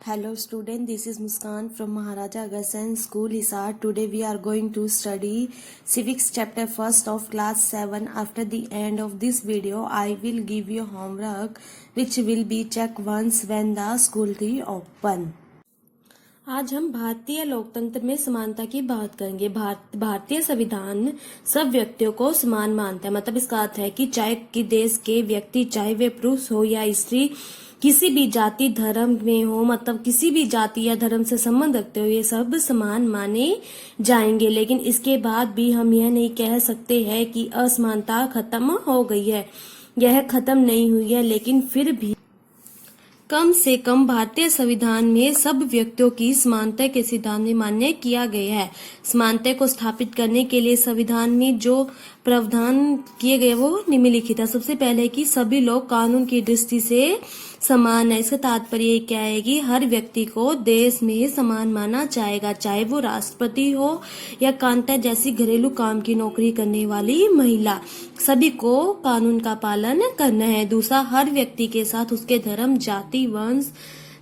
Hello student, this is Muskan from Maharaja Agarsen School, Hisar. Today we are going to study Civics chapter 1st of class 7. After the end of this video, I will give you homework which will be checked once when the school reopen. आज हम भारतीय लोकतंत्र में समानता की बात करेंगे। भारतीय संविधान सब व्यक्तियों को समान मानता है। मतलब इसका अर्थ है कि चाहे कि देश के व्यक्ति, चाहे वे पुरुष हो या स्त्री, किसी भी जाति धर्म में हो, मतलब किसी भी जाति या धर्म से संबंध रखते हो, ये सब समान माने जाएंगे। लेकिन इसके बाद भी हम यह नहीं कह सकते हैं कि असमानता खत्म हो गई है। यह खत्म नहीं हुई है, लेकिन फिर भी कम से कम भारतीय संविधान में सब व्यक्तियों की समानता के सिद्धांत में मान्य किया गया है। समानता को स्थापित करने के लिए संविधान में जो प्रावधान किए गए वो निम्नलिखित है। सबसे पहले कि सभी लोग कानून की दृष्टि से समान है। इसका तात्पर्य क्या है कि हर व्यक्ति को देश में समान माना जाएगा, चाहे वो राष्ट्रपति हो या कांता जैसी घरेलू काम की नौकरी करने वाली महिला। सभी को कानून का पालन करना है। दूसरा, हर व्यक्ति के साथ उसके धर्म, जाति, वंश,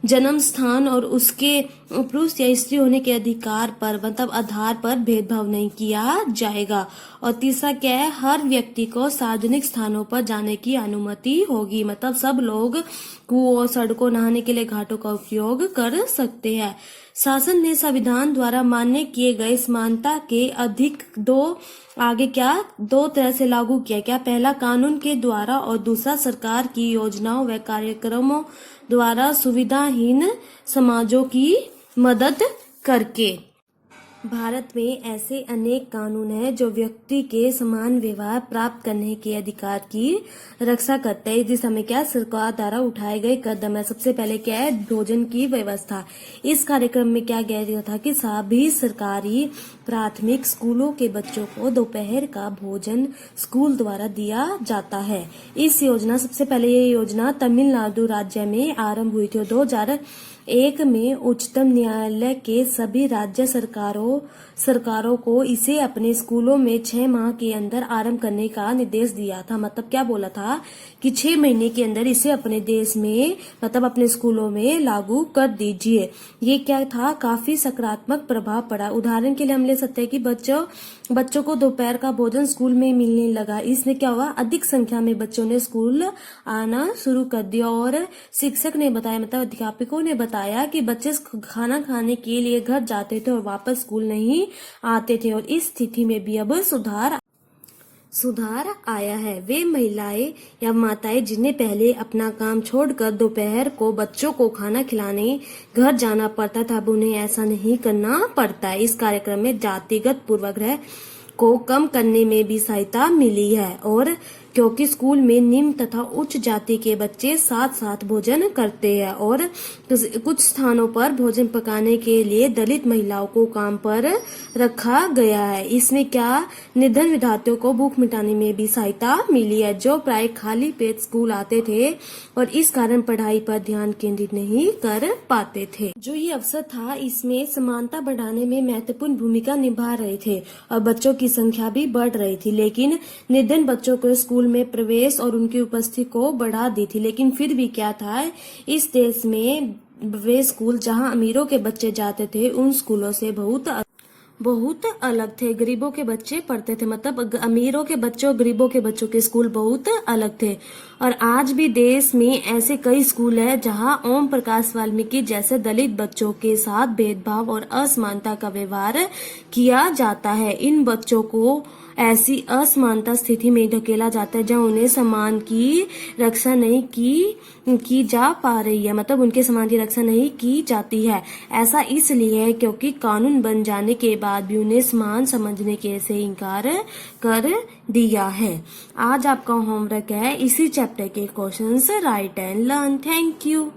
जन्म स्थान और उसके पुरुष या स्त्री होने के अधिकार पर मतलब आधार पर भेदभाव नहीं किया जाएगा। और तीसरा क्या है, हर व्यक्ति को सार्वजनिक स्थानों पर जाने की अनुमति होगी। मतलब सब लोग कुओं, सड़कों, नहाने के लिए घाटों का उपयोग कर सकते हैं। शासन ने संविधान द्वारा मान्य किए गए समानता के अधिक दो तरह से लागू किया। क्या? पहला कानून के द्वारा और दूसरा सरकार की योजनाओं व कार्यक्रमों द्वारा सुविधाहीन समाजों की मदद करके। भारत में ऐसे अनेक कानून हैं जो व्यक्ति के समान व्यवहार प्राप्त करने के अधिकार की रक्षा करते हैं। जिस समय क्या सरकार द्वारा उठाए गए कदम है। सबसे पहले क्या है, भोजन की व्यवस्था। इस कार्यक्रम में क्या किया गया था कि सभी सरकारी प्राथमिक स्कूलों के बच्चों को दोपहर का भोजन स्कूल द्वारा दिया जाता है। इस योजना सबसे पहले ये योजना तमिलनाडु राज्य में आरंभ हुई थी। 2001 में उच्चतम न्यायालय के सभी राज्य सरकारों को इसे अपने स्कूलों में 6 माह के अंदर आरंभ करने का निर्देश दिया था। मतलब क्या बोला था कि 6 महीने के अंदर इसे अपने देश में मतलब अपने स्कूलों में लागू कर दीजिए। ये क्या था, काफी सकारात्मक प्रभाव पड़ा। उदाहरण के लिए हम ले सकते हैं कि बच्चों को दोपहर का भोजन स्कूल में मिलने लगा। इसमें क्या हुआ, अधिक संख्या में बच्चों ने स्कूल आना शुरू कर दिया। और शिक्षक ने बताया, मतलब अध्यापकों ने बताया कि बच्चे खाना खाने के लिए घर जाते थे और वापस स्कूल नहीं आते थे। और इस स्थिति में भी अब सुधार आया है। वे महिलाएं या माताएं जिन्हें पहले अपना काम छोड़कर दोपहर को बच्चों को खाना खिलाने घर जाना पड़ता था, अब उन्हें ऐसा नहीं करना पड़ता है। इस कार्यक्रम में जातिगत पूर्वाग्रह को कम करने में भी सहायता मिली है। और क्योंकि स्कूल में निम्न तथा उच्च जाति के बच्चे साथ साथ भोजन करते हैं और कुछ स्थानों पर भोजन पकाने के लिए दलित महिलाओं को काम पर रखा गया है। इसमें क्या, निर्धन विद्यार्थियों को भूख मिटाने में भी सहायता मिली है, जो प्राय खाली पेट स्कूल आते थे और इस कारण पढ़ाई पर ध्यान केंद्रित नहीं कर पाते थे। जो ये अवसर था, इसमें समानता बढ़ाने में महत्वपूर्ण भूमिका निभा रहे थे और बच्चों की संख्या भी बढ़ रही थी। लेकिन निर्धन बच्चों को स्कूल में प्रवेश और उनकी उपस्थिति को बढ़ा दी थी। लेकिन फिर भी क्या था, इस देश में वे स्कूल जहां अमीरों के बच्चे जाते थे उन स्कूलों से बहुत अलग थे। गरीबों के बच्चे पढ़ते थे। मतलब अमीरों के बच्चों और गरीबों के बच्चों के स्कूल बहुत अलग थे। और आज भी देश में ऐसे कई स्कूल हैं जहां ओम प्रकाश वाल्मीकि जैसे दलित बच्चों के साथ भेदभाव और असमानता का व्यवहार किया जाता है। इन बच्चों को ऐसी असमानता स्थिति में ढकेला जाता है जहां उन्हें सम्मान की रक्षा नहीं की जा पा रही है। मतलब उनके सम्मान की रक्षा नहीं की जाती है। ऐसा इसलिए है क्योंकि कानून बन जाने के बाद भी उन्हें समान समझने के से इनकार कर दिया है। आज आपका होमवर्क है इसी चैप्टर के questions right and learn. Thank you.